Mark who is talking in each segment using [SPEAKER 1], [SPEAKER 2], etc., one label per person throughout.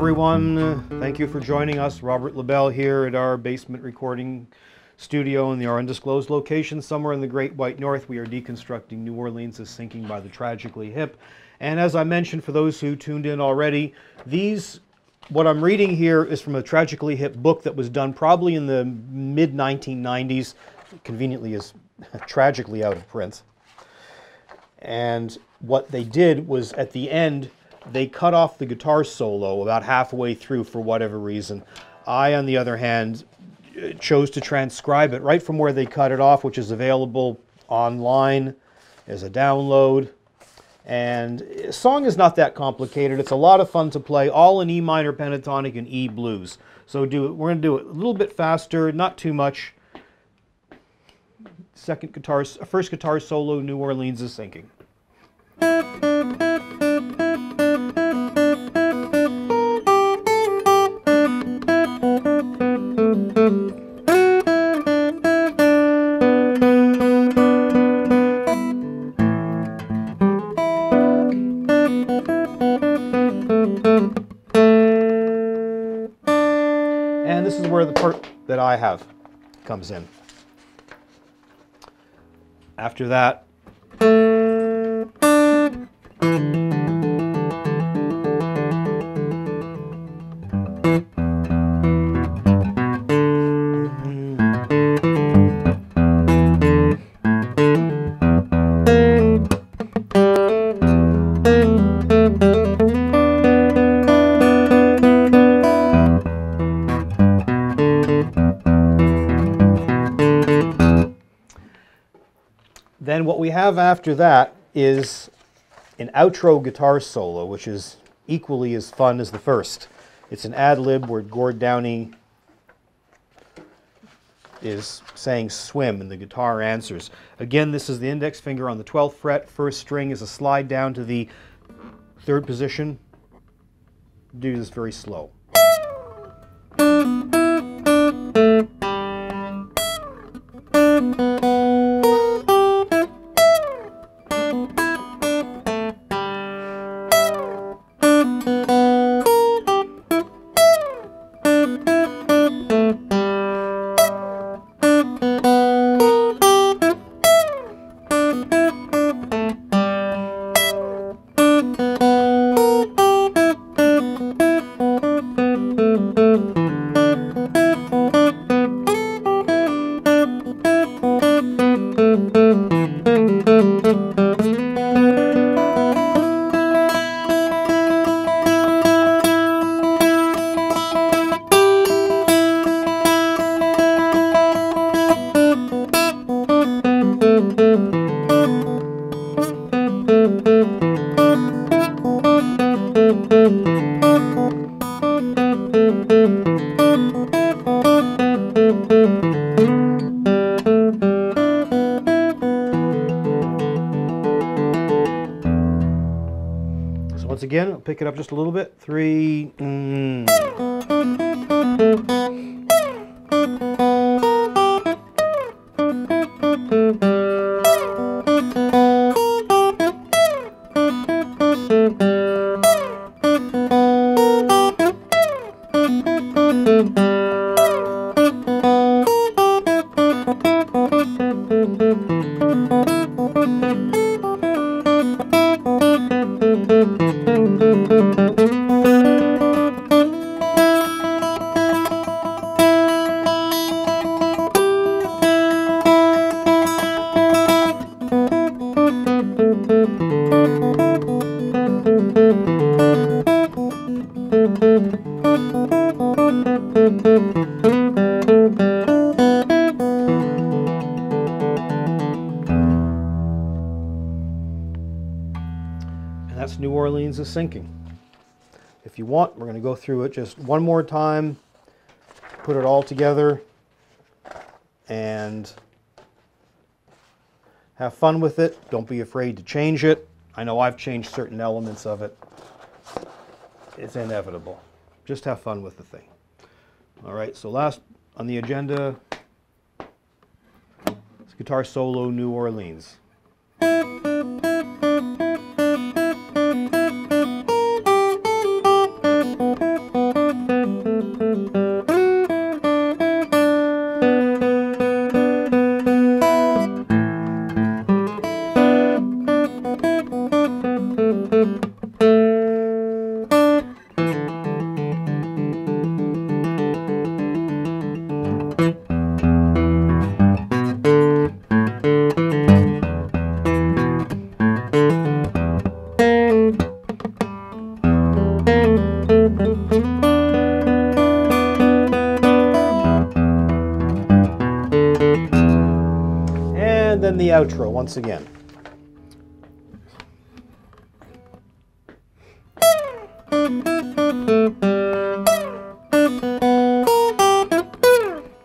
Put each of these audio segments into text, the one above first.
[SPEAKER 1] everyone. Thank you for joining us. Robert Labell here at our basement recording studio in our undisclosed location somewhere in the Great White North. We are deconstructing New Orleans is Sinking by the Tragically Hip. And as I mentioned, for those who tuned in already, what I'm reading here is from a Tragically Hip book that was done probably in the mid-1990s. Conveniently is tragically out of print. And what they did was at the end, they cut off the guitar solo about halfway through for whatever reason. I, on the other hand, chose to transcribe it right from where they cut it off, which is available online as a download. And the song is not that complicated. It's a lot of fun to play, all in E minor pentatonic and E blues. So we're going to do it a little bit faster, not too much. First guitar solo, New Orleans is Sinking. And this is where the part that I have comes in. After that, then what we have after that is an outro guitar solo, which is equally as fun as the first. It's an ad-lib where Gord Downey is saying swim and the guitar answers. Again, this is the index finger on the 12th fret. First string is a slide down to the 3rd position. Do this very slow. Once again, I'll pick it up just a little bit. 3. And that's New Orleans is Sinking. If you want, we're going to go through it just one more time, put it all together, and have fun with it. Don't be afraid to change it. I know I've changed certain elements of it. It's inevitable. Just have fun with the thing. All right, so last on the agenda is guitar solo, New Orleans. outro once again.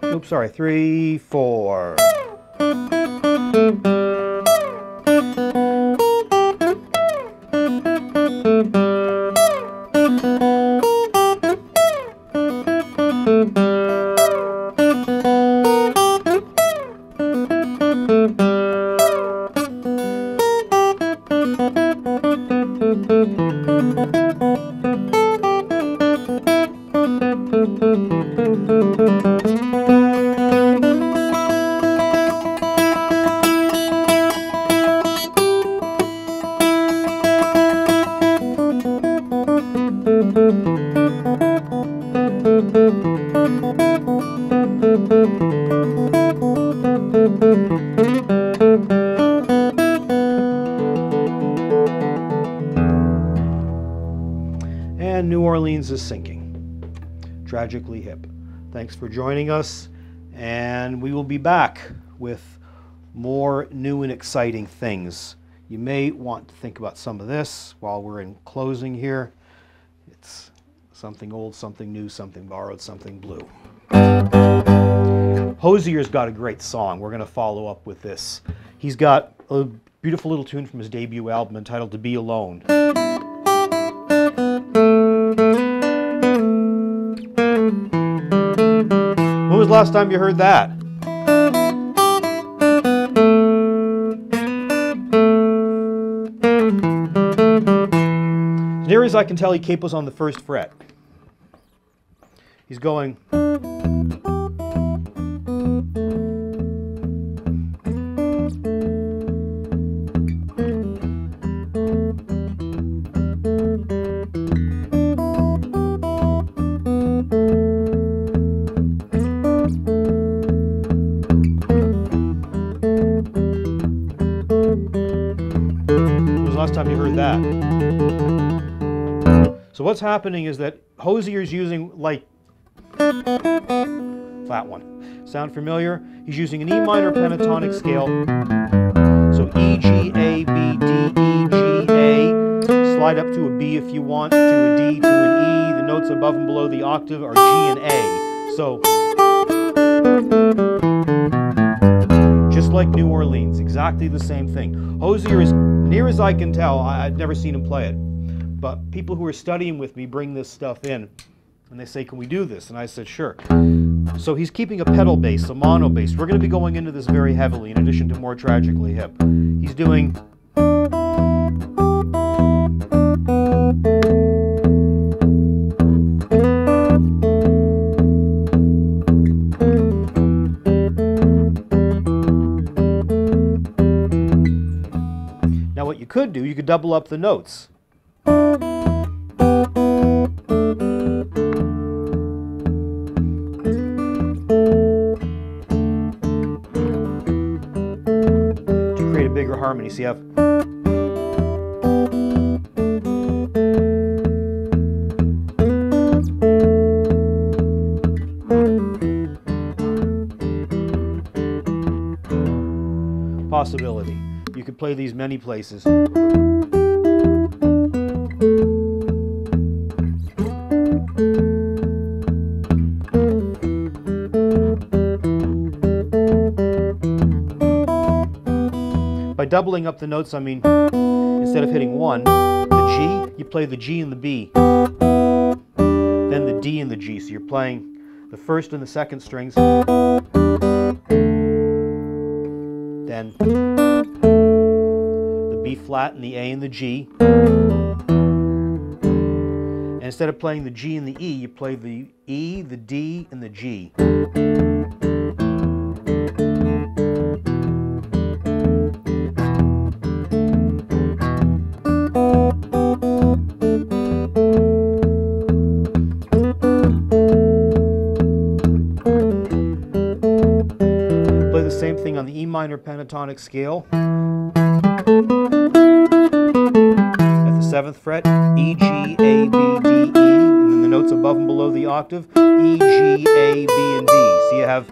[SPEAKER 1] Oops, sorry, 3, 4. And New Orleans is sinking. Tragically Hip. Thanks for joining us, and we will be back with more new and exciting things. You may want to think about some of this while we're in closing here. It's something old, something new, something borrowed, something blue. Hozier's got a great song. We're going to follow up with this. He's got a beautiful little tune from his debut album entitled To Be Alone. When was the last time you heard that? As near as I can tell, he capos on the 1st fret. He's going. Last time you heard that. So what's happening is that Hozier's using like that one. Sound familiar? He's using an E minor pentatonic scale. So E, G, A, B, D, E, G, A. Slide up to a B if you want, to a D, to an E. The notes above and below the octave are G and A. So just like New Orleans, exactly the same thing. Hozier, as near as I can tell, I've never seen him play it, but people who are studying with me bring this stuff in, and they say, can we do this? And I said, sure. So he's keeping a pedal bass, a mono bass. We're going to be going into this very heavily, in addition to more Tragically Hip. He's doing... What you could do, you could double up the notes. To create a bigger harmony. So you have possibility. You could play these many places. By doubling up the notes, I mean, instead of hitting 1, the G, you play the G and the B, then the D and the G. So you're playing the 1st and the 2nd strings, then the B flat and the A and the G. And instead of playing the G and the E, you play the E, the D, and the G. Play the same thing on the E minor pentatonic scale. At the 7th fret, E, G, A, B, D, E, and then the notes above and below the octave, E, G, A, B, and D. So you have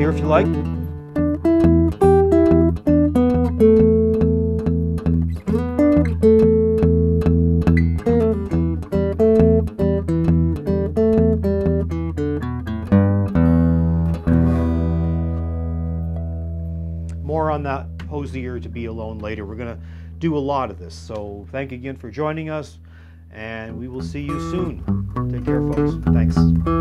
[SPEAKER 1] here if you like. More on that Hozier to be alone later. We're going to do a lot of this. So thank you again for joining us, and we will see you soon. Take care, folks. Thanks.